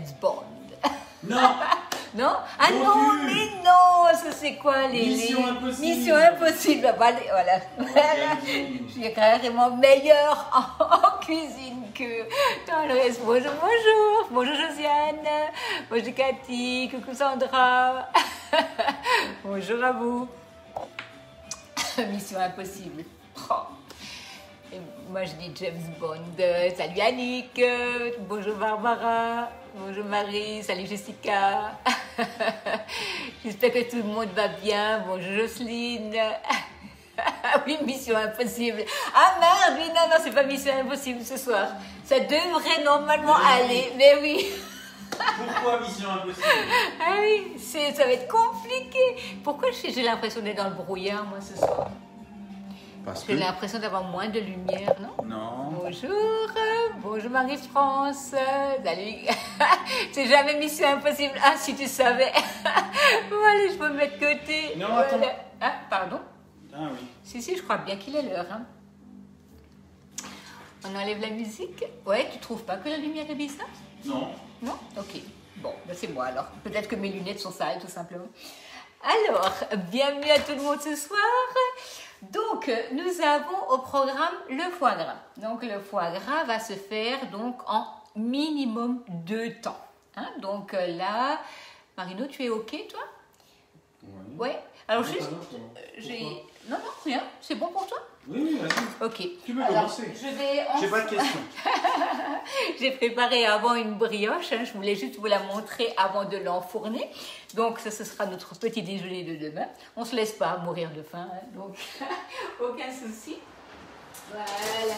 James Bond. Non. Non? Ah Mon non, Dieu. mais non, ça c'est quoi Mission Impossible. Mission Impossible. Ah, bah, allez, voilà. Voilà. Je suis carrément meilleure en cuisine que dans le reste. Bonjour, bonjour. Bonjour Josiane. Bonjour Cathy. Coucou Sandra. Bonjour à vous. Mission Impossible. Oh. Et moi je dis James Bond. Salut Annick. Bonjour Barbara. Bonjour Marie. Salut Jessica. J'espère que tout le monde va bien. Bonjour Jocelyne. Oui, Mission Impossible. Ah merde, oui, non, c'est pas Mission Impossible ce soir. Ça devrait normalement aller, mais oui. Pourquoi Mission Impossible? Ah oui, ça va être compliqué. Pourquoi j'ai l'impression d'être dans le brouillard, moi, ce soir? Parce J'ai l'impression d'avoir moins de lumière, non? Non. Bonjour, bonjour Marie-France, salut. C'est jamais Mission Impossible. Ah, si tu savais. Bon, allez, je peux me mettre de côté. Non, attends. Voilà. Ah, pardon? Ah oui. Si, je crois bien qu'il est l'heure. Hein. On enlève la musique. Ouais, tu trouves pas que la lumière est bizarre? Non. Non? Ok. Bon, ben c'est moi alors. Peut-être que mes lunettes sont sales, tout simplement. Alors, bienvenue à tout le monde ce soir. Donc, nous avons au programme le foie gras. Donc, le foie gras va se faire donc en minimum 2 temps. Hein? Donc là, Marino, tu es OK, toi? Oui. Ouais. Alors, Non, juste, pourquoi? j'ai... Non, rien. C'est bon pour toi? Oui, vas-y. Ok. Tu peux Alors, commencer. je vais... J'ai pas de questions. J'ai préparé avant une brioche, hein, je voulais juste vous la montrer avant de l'enfourner. Donc ça, ce sera notre petit déjeuner de demain. On ne se laisse pas mourir de faim, hein, donc aucun souci. Voilà,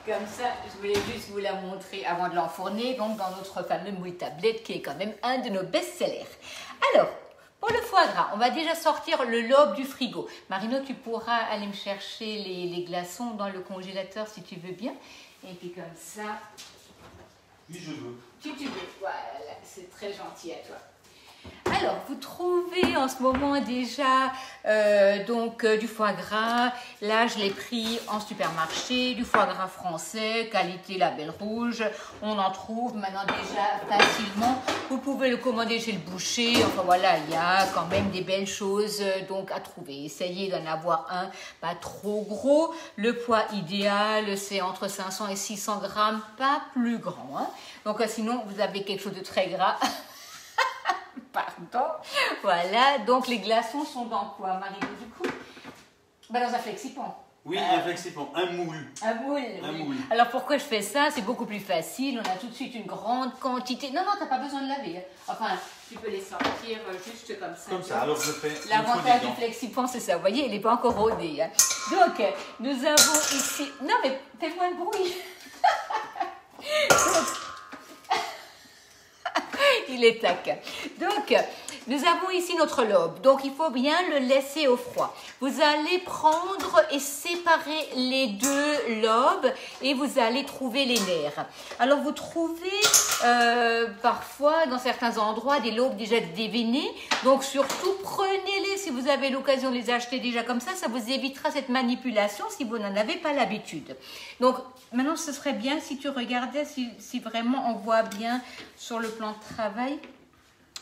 comme ça, je voulais juste vous la montrer avant de l'enfourner, donc dans notre fameux moule tablette qui est quand même un de nos best-sellers. Alors, pour le foie gras, on va déjà sortir le lobe du frigo. Marino, tu pourras aller me chercher les glaçons dans le congélateur si tu veux bien. Et puis comme ça, Oui, je veux. tu veux. Voilà, c'est très gentil à toi. Alors, vous trouvez en ce moment déjà du foie gras. Là, je l'ai pris en supermarché, du foie gras français, qualité label rouge. On en trouve maintenant déjà facilement. Vous pouvez le commander chez le boucher. Enfin voilà, il y a quand même des belles choses donc à trouver. Essayez d'en avoir un pas trop gros. Le poids idéal, c'est entre 500 et 600 grammes, pas plus grand. Hein. Donc sinon, vous avez quelque chose de très gras. Pardon. Voilà, donc les glaçons sont dans quoi, Marie, du coup? Dans un flexipan. Oui, un flexipan, un moule. Un moule. Un Oui. moule. Alors pourquoi je fais ça? C'est beaucoup plus facile. On a tout de suite une grande quantité. Non, t'as pas besoin de laver. Enfin, tu peux les sortir juste comme ça. Comme ça, alors je fais. L'avantage du flexipan, c'est ça. Vous voyez, il n'est pas encore rodé. Hein. Donc, nous avons ici. Non, mais fais moins de bruit. Il est tac. Donc, nous avons ici notre lobe. Donc, il faut bien le laisser au froid. Vous allez prendre et séparer les deux lobes et vous allez trouver les nerfs. Alors, vous trouvez parfois, dans certains endroits, des lobes déjà déveinés. Donc, surtout, prenez-les si vous avez l'occasion de les acheter déjà comme ça. Ça vous évitera cette manipulation si vous n'en avez pas l'habitude. Donc, maintenant, ce serait bien si tu regardais, si vraiment on voit bien sur le plan de travail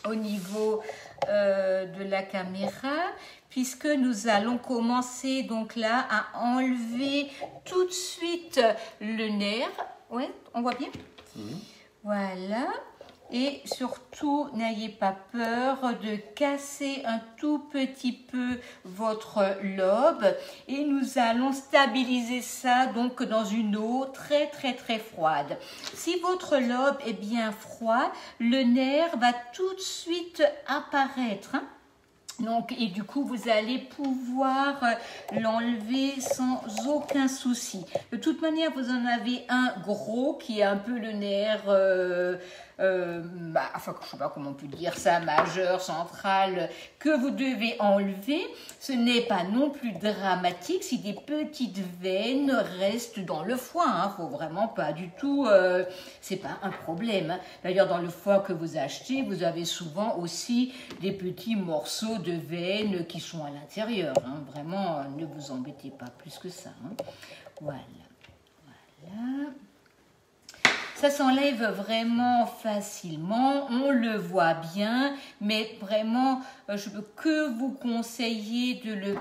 au niveau de la caméra, puisque nous allons commencer donc là à enlever tout de suite le nerf. Ouais, on voit bien? Voilà. Et surtout, n'ayez pas peur de casser un tout petit peu votre lobe. Et nous allons stabiliser ça donc dans une eau très très très froide. Si votre lobe est bien froid, le nerf va tout de suite apparaître. Hein. Donc, et du coup, vous allez pouvoir l'enlever sans aucun souci. De toute manière, vous en avez un gros qui est un peu le nerf, enfin, je ne sais pas comment on peut dire ça, majeur, central, que vous devez enlever. Ce n'est pas non plus dramatique si des petites veines restent dans le foie. Hein. Faut vraiment pas du tout, c'est pas un problème. Hein. D'ailleurs, dans le foie que vous achetez, vous avez souvent aussi des petits morceaux de veines qui sont à l'intérieur. Hein. Vraiment, ne vous embêtez pas plus que ça. Hein. Voilà. Voilà. ça s'enlève vraiment facilement, on le voit bien, mais vraiment, je peux que vous conseiller de le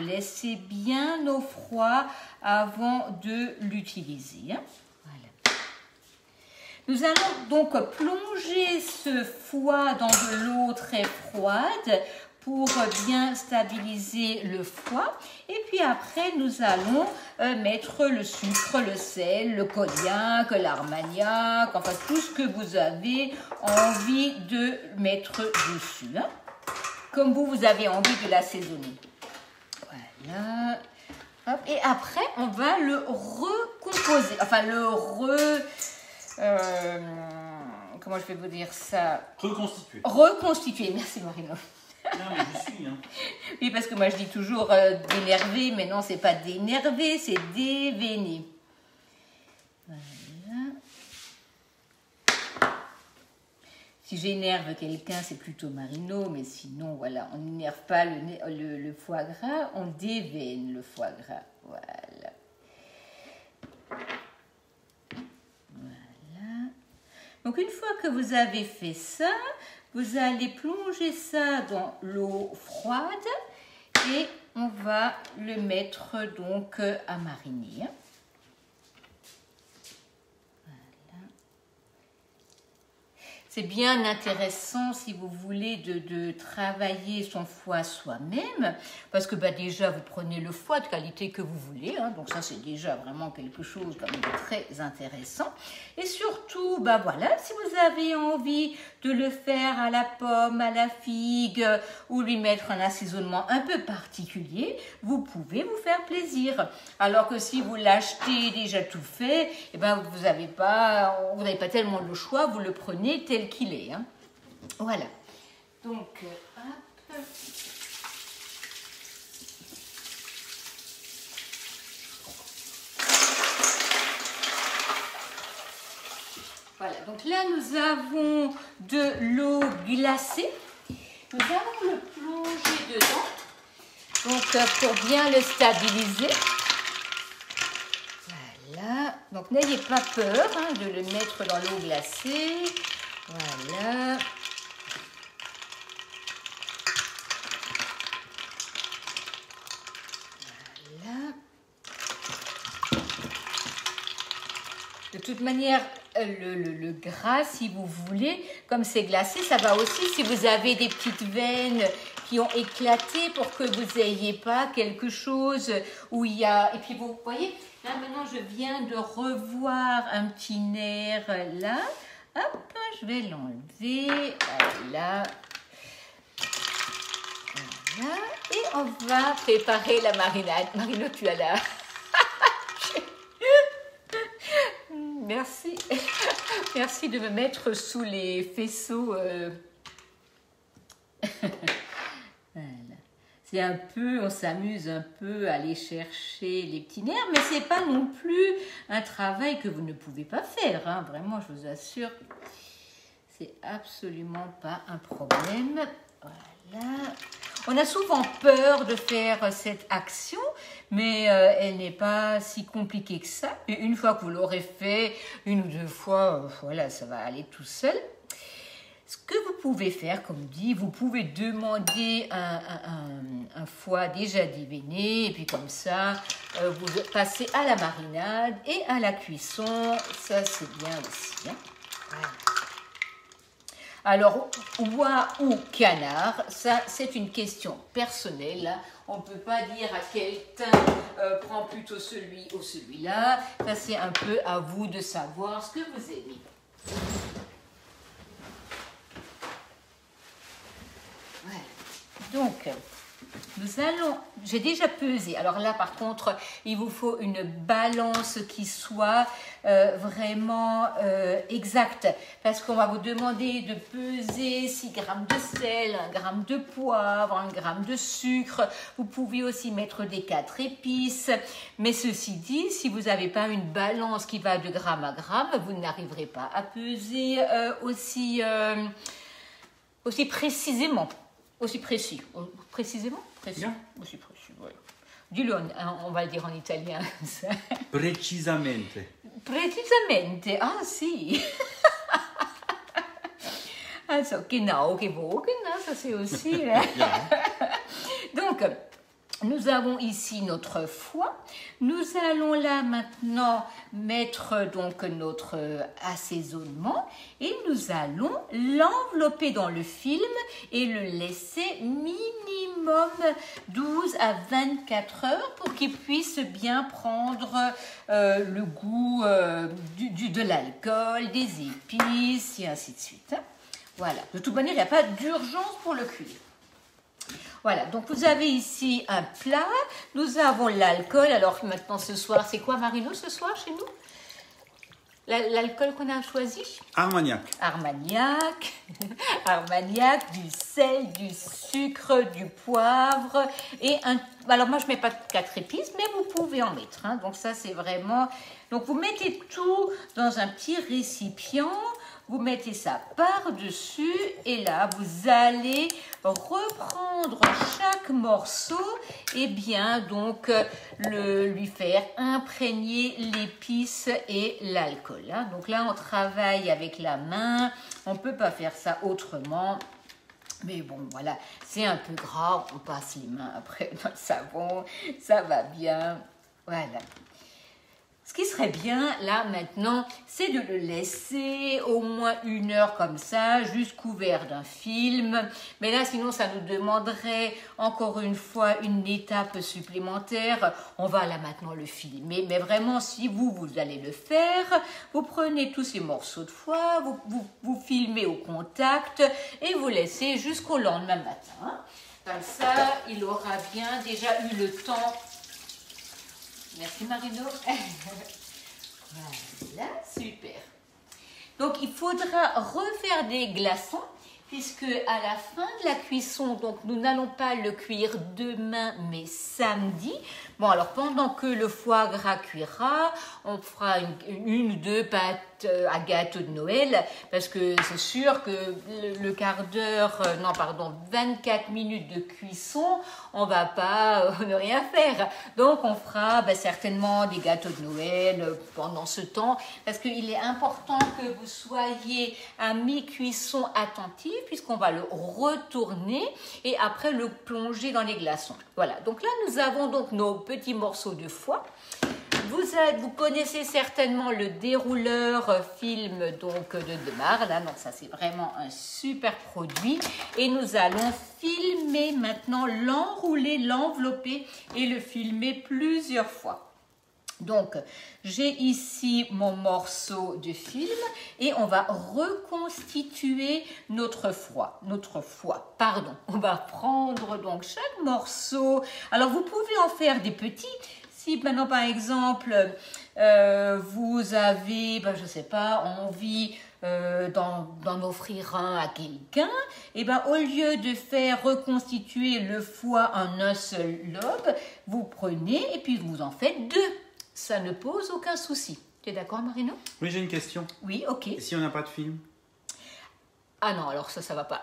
laisser bien au froid avant de l'utiliser. Hein. Voilà. Nous allons donc plonger ce foie dans de l'eau très froide pour bien stabiliser le foie. Et puis après, nous allons mettre le sucre, le sel, le cognac, l'armagnac, enfin tout ce que vous avez envie de mettre dessus. Hein. Comme vous avez envie de l'assaisonner. Voilà. Hop. Et après, on va le recomposer. Enfin, comment je vais vous dire ça? Reconstituer. Reconstituer. Merci Marino. Non, mais je suis. Hein. Oui, parce que moi je dis toujours d'énerver, mais non, c'est pas d'énerver, c'est déveiner. Voilà. Si j'énerve quelqu'un, c'est plutôt Marino, mais sinon, voilà, on n'énerve pas le foie gras, on déveine le foie gras. Voilà. Voilà. Donc, une fois que vous avez fait ça, vous allez plonger ça dans l'eau froide et on va le mettre donc à mariner. Voilà. C'est bien intéressant si vous voulez de travailler son foie soi-même parce que déjà vous prenez le foie de qualité que vous voulez, hein, donc ça c'est déjà vraiment quelque chose quand même de très intéressant. Et surtout, voilà, si vous avez envie de le faire à la pomme, à la figue ou lui mettre un assaisonnement un peu particulier, vous pouvez vous faire plaisir. Alors que si vous l'achetez déjà tout fait, vous n'avez pas tellement le choix, vous le prenez tel qu'il est. Hein. Voilà. Donc, hop. Voilà, donc là nous avons de l'eau glacée. Nous allons le plonger dedans, donc pour bien le stabiliser. Voilà, donc n'ayez pas peur de le mettre dans l'eau glacée. Voilà. Voilà. De toute manière, le gras, si vous voulez, comme c'est glacé, ça va aussi si vous avez des petites veines qui ont éclaté pour que vous n'ayez pas quelque chose où il y a... Et puis vous voyez, là maintenant je viens de revoir un petit nerf là. Hop, je vais l'enlever. Voilà. Voilà. Et on va préparer la marinade. Marino, tu as là. Merci. Merci de me mettre sous les faisceaux. Voilà. C'est un peu, on s'amuse un peu à aller chercher les petits nerfs, mais c'est pas non plus un travail que vous ne pouvez pas faire. Hein. Vraiment, je vous assure, c'est absolument pas un problème. Voilà. On a souvent peur de faire cette action, mais elle n'est pas si compliquée que ça. Et une fois que vous l'aurez fait, une ou deux fois, voilà, ça va aller tout seul. Ce que vous pouvez faire, comme dit, vous pouvez demander un foie déjà déveiné, et puis comme ça, vous passez à la marinade et à la cuisson. Ça, c'est bien aussi. Hein. Voilà. Alors, oie ou canard, ça c'est une question personnelle. On ne peut pas dire à quel teint prend plutôt celui ou celui-là. Ça c'est un peu à vous de savoir ce que vous aimez. Voilà. Donc, nous allons, j'ai déjà pesé. Alors là, par contre, il vous faut une balance qui soit vraiment exacte. Parce qu'on va vous demander de peser 6 grammes de sel, 1 gramme de poivre, 1 gramme de sucre. Vous pouvez aussi mettre des 4 épices. Mais ceci dit, si vous n'avez pas une balance qui va de gramme à gramme, vous n'arriverez pas à peser aussi précisément. Aussi précis. Précisément précis. Bien. Aussi précis, oui. Dis-le, on va le dire en italien. Precisamente. Precisamente, ah si. Also, genau gewogen, hein, ça c'est aussi. Donc, nous avons ici notre foie. Nous allons là maintenant mettre donc notre assaisonnement et nous allons l'envelopper dans le film et le laisser minimum 12 à 24 heures pour qu'il puisse bien prendre le goût de l'alcool, des épices et ainsi de suite. Voilà, de toute manière, il n'y a pas d'urgence pour le cuire. Voilà, donc vous avez ici un plat, nous avons l'alcool. Alors maintenant ce soir, c'est quoi Marino ce soir chez nous? L'alcool qu'on a choisi? Armagnac. Armagnac, Armagnac, du sel, du sucre, du poivre et un... Alors moi je ne mets pas 4 épices, mais vous pouvez en mettre. Hein. Donc ça c'est vraiment... Donc vous mettez tout dans un petit récipient. Vous mettez ça par-dessus et là, vous allez reprendre chaque morceau et bien donc lui faire imprégner l'épice et l'alcool. Hein. Donc là, on travaille avec la main. On ne peut pas faire ça autrement. Mais bon, voilà, c'est un peu gras. On passe les mains après dans le savon. Ça va bien. Voilà. Ce qui serait bien, là, maintenant, c'est de le laisser au moins 1 heure comme ça, juste couvert d'un film. Mais là, sinon, ça nous demanderait encore une fois une étape supplémentaire. On va là maintenant le filmer. Mais vraiment, si vous allez le faire, vous prenez tous ces morceaux de foie, vous filmez au contact et vous laissez jusqu'au lendemain matin. Comme ça, il aura bien déjà eu le temps. Merci Marino. Voilà, super. Donc il faudra refaire des glaçons puisque à la fin de la cuisson, donc nous n'allons pas le cuire demain mais samedi. Bon alors pendant que le foie gras cuira, on fera une ou deux pâtes à gâteau de Noël parce que c'est sûr que le quart d'heure, 24 minutes de cuisson, on va pas ne rien faire. Donc on fera certainement des gâteaux de Noël pendant ce temps parce qu'il est important que vous soyez à mi-cuisson attentif puisqu'on va le retourner et après le plonger dans les glaçons. Voilà, donc là nous avons donc nos petits morceaux de foie. Vous connaissez certainement le dérouleur film donc de Demar, là, donc ça c'est vraiment un super produit et nous allons filmer maintenant, l'enrouler, l'envelopper et le filmer plusieurs fois. Donc, j'ai ici mon morceau de film et on va reconstituer notre foie. On va prendre donc chaque morceau. Alors, vous pouvez en faire des petits. Si maintenant, par exemple, vous avez, je sais pas, envie d'en offrir un à quelqu'un, et au lieu de faire reconstituer le foie en un seul lobe, vous prenez et puis vous en faites 2. Ça ne pose aucun souci. Tu es d'accord, Marino? Oui, j'ai une question. Oui, ok. Et si on n'a pas de film? Ah non, alors ça va pas.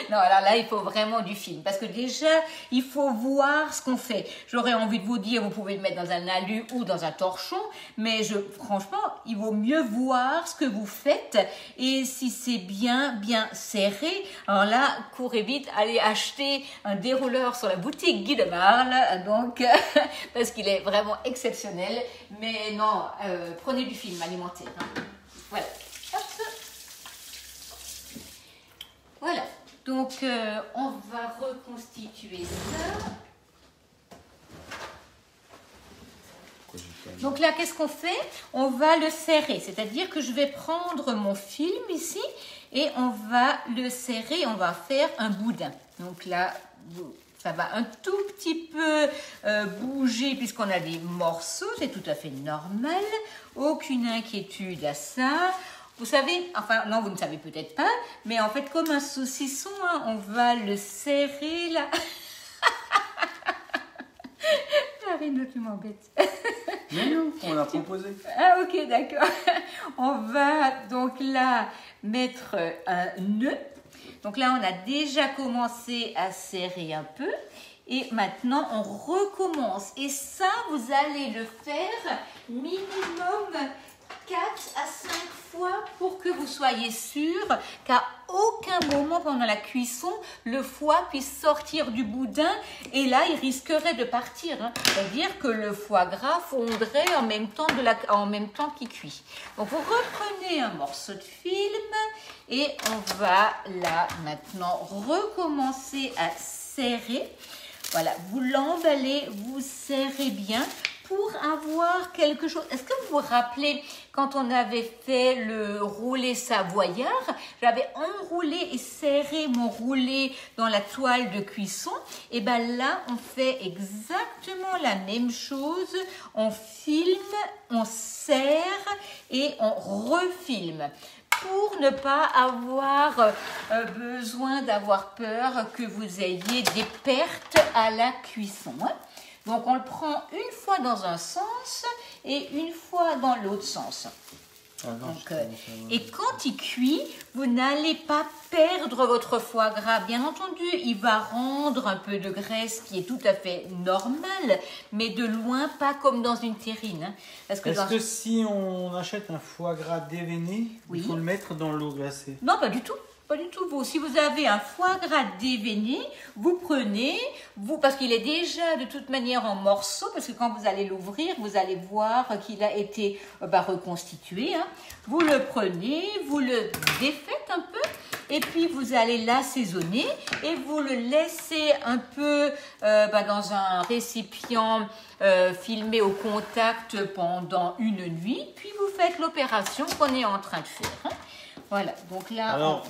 Non, alors là, il faut vraiment du film. Parce que déjà, il faut voir ce qu'on fait. J'aurais envie de vous dire, vous pouvez le mettre dans un alu ou dans un torchon. Mais franchement, il vaut mieux voir ce que vous faites. Et si c'est bien serré, alors là, courez vite, allez acheter un dérouleur sur la boutique Guy de Marle. Donc, parce qu'il est vraiment exceptionnel. Mais non, prenez du film alimentaire. Hein. Voilà. Hop. Voilà. Donc, on va reconstituer ça. Donc là, qu'est-ce qu'on fait? On va le serrer. C'est-à-dire que je vais prendre mon film ici et on va le serrer. On va faire un boudin. Donc là, ça va un tout petit peu bouger puisqu'on a des morceaux. C'est tout à fait normal. Aucune inquiétude à ça. Vous savez, enfin non, vous ne savez peut-être pas, mais en fait comme un saucisson, hein, on va le serrer là. Marino, tu m'embêtes. Non, on l'a proposé. Ah ok, d'accord. On va donc là mettre un nœud. Donc là, on a déjà commencé à serrer un peu. Et maintenant, on recommence. Et ça, vous allez le faire minimum 4 à 5 fois pour que vous soyez sûr qu'à aucun moment pendant la cuisson, le foie puisse sortir du boudin et là, il risquerait de partir. C'est-à-dire que le foie gras fondrait en même temps qu'il cuit. Donc, vous reprenez un morceau de film et on va là maintenant recommencer à serrer. Voilà, vous l'emballez, vous serrez bien pour avoir quelque chose. Est-ce que vous vous rappelez quand on avait fait le roulé savoyard, j'avais enroulé et serré mon roulé dans la toile de cuisson. Et bien là, on fait exactement la même chose. On filme, on serre et on refilme, pour ne pas avoir besoin d'avoir peur que vous ayez des pertes à la cuisson. Donc, on le prend une fois dans un sens et une fois dans l'autre sens. Donc, et quand il cuit, vous n'allez pas perdre votre foie gras. Bien entendu, il va rendre un peu de graisse qui est tout à fait normal, mais de loin, pas comme dans une terrine. Est-ce que si on achète un foie gras déveiné, il faut le mettre dans l'eau glacée? Non, pas du tout. Pas du tout. Si vous avez un foie gras déveiné, vous prenez, parce qu'il est déjà de toute manière en morceaux, parce que quand vous allez l'ouvrir, vous allez voir qu'il a été reconstitué. Vous le prenez, vous le défaites un peu, et puis vous allez l'assaisonner et vous le laissez un peu dans un récipient filmé au contact pendant une nuit, puis vous faites l'opération qu'on est en train de faire. Voilà, donc là... Alors,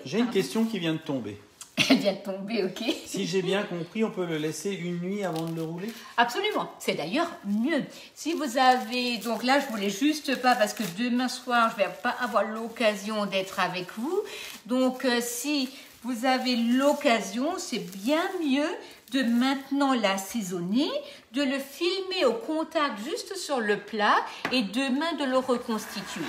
j'ai une question qui vient de tomber. Elle vient de tomber, ok. Si j'ai bien compris, on peut le laisser une nuit avant de le rouler? Absolument. C'est d'ailleurs mieux. Si vous avez... Donc là, je voulais juste pas, parce que demain soir, je vais pas avoir l'occasion d'être avec vous. Donc, si vous avez l'occasion, c'est bien mieux de maintenant l'assaisonner, de le filmer au contact juste sur le plat et demain de le reconstituer.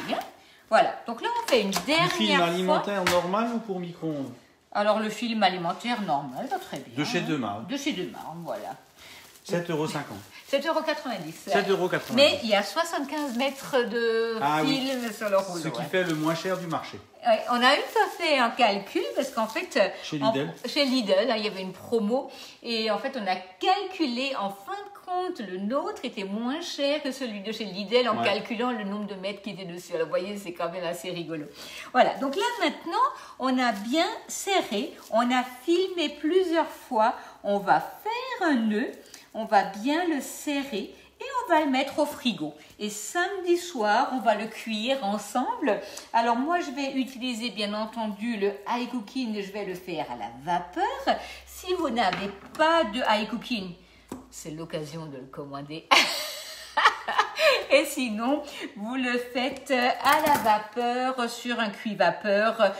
Voilà, donc là on fait une dernière fois. Du film alimentaire normal ou pour micro-ondes? Alors le film alimentaire normal, va très bien. De chez Demar. De chez Demar, voilà. 7,50 €. 7,90 €. 7,90 €. Mais il y a 75 mètres de film sur le rouleau. Ce qui fait le moins cher du marché. Ouais, on a une fois fait un calcul parce qu'en fait, chez Lidl, il y avait une promo et en fait on a calculé en fin de compte le nôtre était moins cher que celui de chez Lidl en calculant le nombre de mètres qui étaient dessus. Alors vous voyez, c'est quand même assez rigolo. Voilà, donc là maintenant on a bien serré, on a filmé plusieurs fois, on va faire un nœud, on va bien le serrer. Et on va le mettre au frigo. Et samedi soir, on va le cuire ensemble. Alors moi, je vais utiliser bien entendu le high cooking. Je vais le faire à la vapeur. Si vous n'avez pas de high cooking, c'est l'occasion de le commander. Et sinon, vous le faites à la vapeur, sur un cuit-vapeur,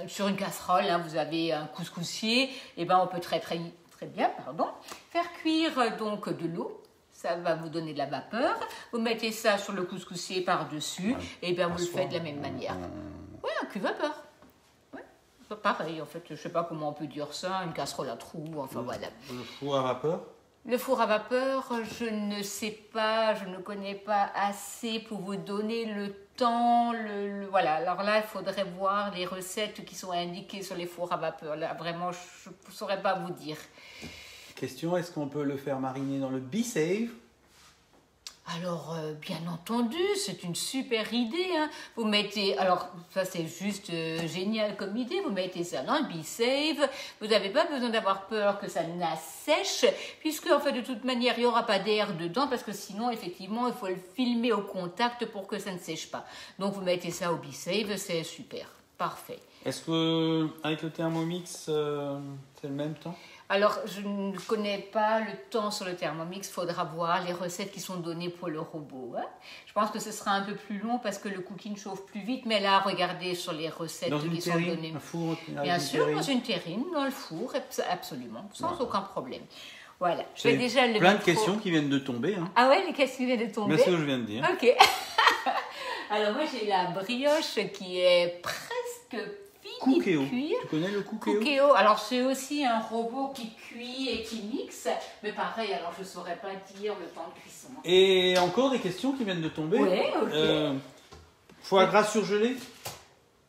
sur une casserole. Vous avez un couscoussier. Et ben, on peut très bien, faire cuire donc de l'eau, ça va vous donner de la vapeur, vous mettez ça sur le couscoussier par-dessus, et bien vous le faites de la même manière. Oui, un cuit-vapeur. Ouais. Pareil, en fait, je ne sais pas comment on peut dire ça, une casserole à trous, enfin voilà. Le four à vapeur? Le four à vapeur, je ne sais pas, je ne connais pas assez pour vous donner le temps, voilà. Alors là, il faudrait voir les recettes qui sont indiquées sur les fours à vapeur. Là, vraiment, je ne saurais pas vous dire. Question, est-ce qu'on peut le faire mariner dans le B-Save? Alors, bien entendu, c'est une super idée. Vous mettez, alors ça c'est juste génial comme idée, vous mettez ça dans le B-Save. Vous n'avez pas besoin d'avoir peur que ça n'assèche, puisque en fait de toute manière il n'y aura pas d'air dedans, parce que sinon effectivement il faut le filmer au contact pour que ça ne sèche pas. Donc vous mettez ça au B-Save, c'est super, parfait. Est-ce que avec le Thermomix c'est le même temps? Alors, je ne connais pas le temps sur le Thermomix. Il faudra voir les recettes qui sont données pour le robot. Je pense que ce sera un peu plus long parce que le cooking chauffe plus vite. Mais là, regardez sur les recettes qui sont données. Un four, bien sûr, dans une terrine, dans le four, absolument, sans aucun problème. Voilà. Je vais déjà le plein de questions qui viennent de tomber. Ah ouais, les questions qui viennent de tomber. Mais c'est ce que je viens de dire. Ok. Alors moi, j'ai la brioche qui est presque Cookéo. et cuire. Tu connais le Cookéo? Cookéo, alors c'est aussi un robot qui cuit et qui mixe, mais pareil, alors je ne saurais pas dire le temps de cuisson. Et encore des questions qui viennent de tomber. Oui, ok. Foie gras surgelé?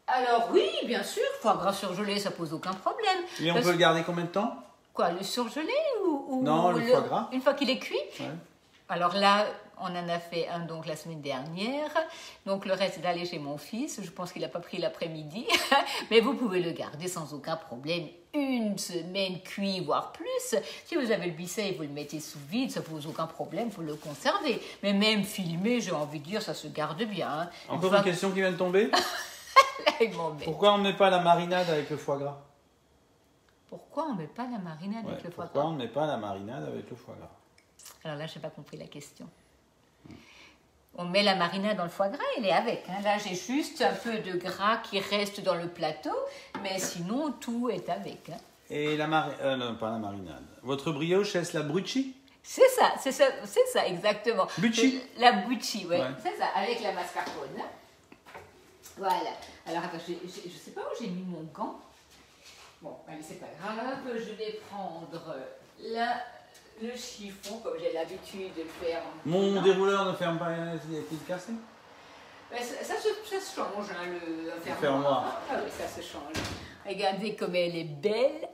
Alors oui, bien sûr, foie gras surgelé, ça pose aucun problème. Et on peut le garder combien de temps? Quoi, le surgelé ou Non, le foie gras. Une fois qu'il est cuit? Ouais. Alors là, on en a fait un donc la semaine dernière. Donc le reste est allé chez mon fils. Je pense qu'il n'a pas pris l'après-midi. Mais vous pouvez le garder sans aucun problème. Une semaine cuit, voire plus. Si vous avez le bisset et vous le mettez sous vide, ça ne pose aucun problème, vous le conservez. Mais même filmé, j'ai envie de dire, ça se garde bien. Hein. Encore une question qui vient de tomber. Pourquoi on ne met pas la marinade avec le foie gras? Pourquoi on ne met pas la marinade avec le foie gras? Pourquoi on ne met pas la marinade avec le foie gras? Alors là, je n'ai pas compris la question. On met la marinade dans le foie gras, elle est avec. Hein. Là, j'ai juste un peu de gras qui reste dans le plateau, mais sinon, tout est avec. Hein. Et la marinade, non, pas la marinade. Votre brioche, est-ce la brucci? C'est ça, exactement. Bucci. La bucci, ouais. Ouais. C'est ça, avec la mascarpone. Voilà. Alors, attends, je ne sais pas où j'ai mis mon gant. Bon, allez, c'est pas grave. Je vais prendre le chiffon, comme j'ai l'habitude de le faire. Mon dérouleur ne ferme pas, est-il cassé? Ça se change, hein, le fermoir. Ah oui, ça se change. Regardez comme elle est belle.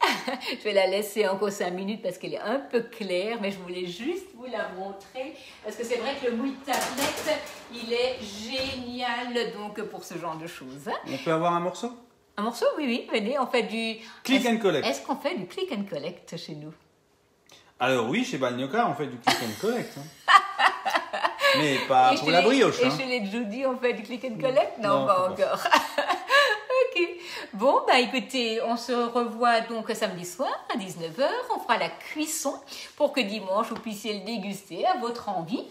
Je vais la laisser encore 5 minutes parce qu'elle est un peu claire, mais je voulais juste vous la montrer parce que c'est vrai que le moule tablette, il est génial donc pour ce genre de choses. On peut avoir un morceau? Un morceau, oui, venez, on fait du... Click and collect. Est-ce qu'on fait du click and collect chez nous? Alors oui, chez Balgnoca, on fait du click and collect. Hein. Mais pas pour la brioche. Et hein. chez les Judy, on fait du click and collect? Non, Non, pas pas. encore. Ok. Bon, bah écoutez, on se revoit donc samedi soir à 19 h. On fera la cuisson pour que dimanche, vous puissiez le déguster à votre envie.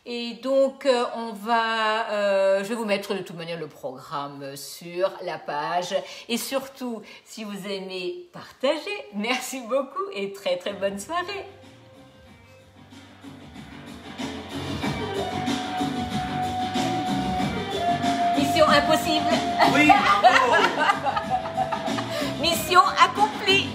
Et donc, je vais vous mettre de toute manière le programme sur la page. Et surtout, si vous aimez partager, merci beaucoup et très très bonne soirée. Mission impossible. Oui, bravo. Mission accomplie.